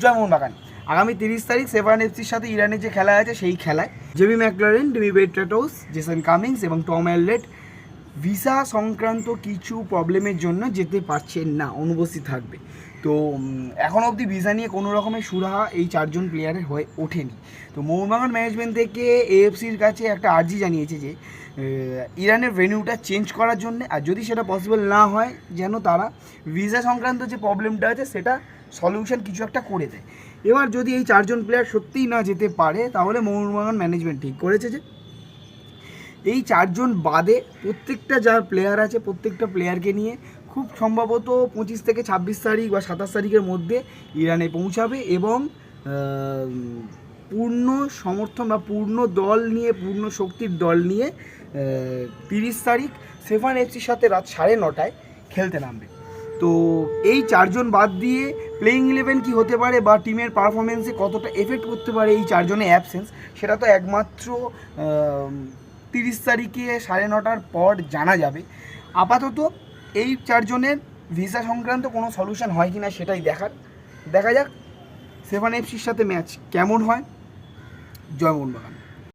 জয় মোহনবাগান। আগামী 30 তারিখ সেভান এফসির সাথে ইরানের যে খেলা আছে সেই খেলায় Jamie McLaren, Demi Petratos, Jason Cummings এবং টম অ্যালডেট ভিসা সংক্রান্ত কিছু প্রবলেমের জন্য যেতে পারছেন না, অনুপস্থিত থাকবে। তো এখন অবধি ভিসা নিয়ে কোনো রকমের সুরাহা এই চারজন প্লেয়ারের হয়ে ওঠেনি। তো মোহনবাগান ম্যানেজমেন্ট থেকে এএফসির কাছে একটা আর্জি জানিয়েছে যে ইরানের ভেন্যুটা চেঞ্জ করার জন্য, আর যদি সেটা পসিবল না হয় যেন তারা ভিসা সংক্রান্ত যে প্রবলেমটা আছে সেটা সলিউশন কিছু একটা করে দেয়। এবার যদি এই চারজন প্লেয়ার সত্যিই না যেতে পারে তাহলে মোহনবাগান ম্যানেজমেন্ট ঠিক করেছে যে এই চারজন বাদে প্রত্যেকটা যার প্লেয়ার আছে প্রত্যেকটা প্লেয়ারকে নিয়ে খুব সম্ভবত 25 থেকে 26 তারিখ বা 27 তারিখের মধ্যে ইরানে পৌঁছাবে এবং পূর্ণ সমর্থন বা পূর্ণ দল নিয়ে, পূর্ণ শক্তির দল নিয়ে 30 তারিখ সেভান এফসির সাথে রাত 9:30টায় খেলতে নামবে। তো এই চারজন বাদ দিয়ে প্লেইং 11 কী হতে পারে বা টিমের পারফরমেন্সে কতটা এফেক্ট করতে পারে এই চারজনের অ্যাবসেন্স, সেটা তো একমাত্র 30 তারিখে 9:30টার পর জানা যাবে। আপাতত এই চারজনের ভিসা সংক্রান্ত কোনো সলিউশন হয় কি না সেটাই দেখা যাক সেভান এফসির সাথে ম্যাচ কেমন হয়। জয় মোহনবাগান।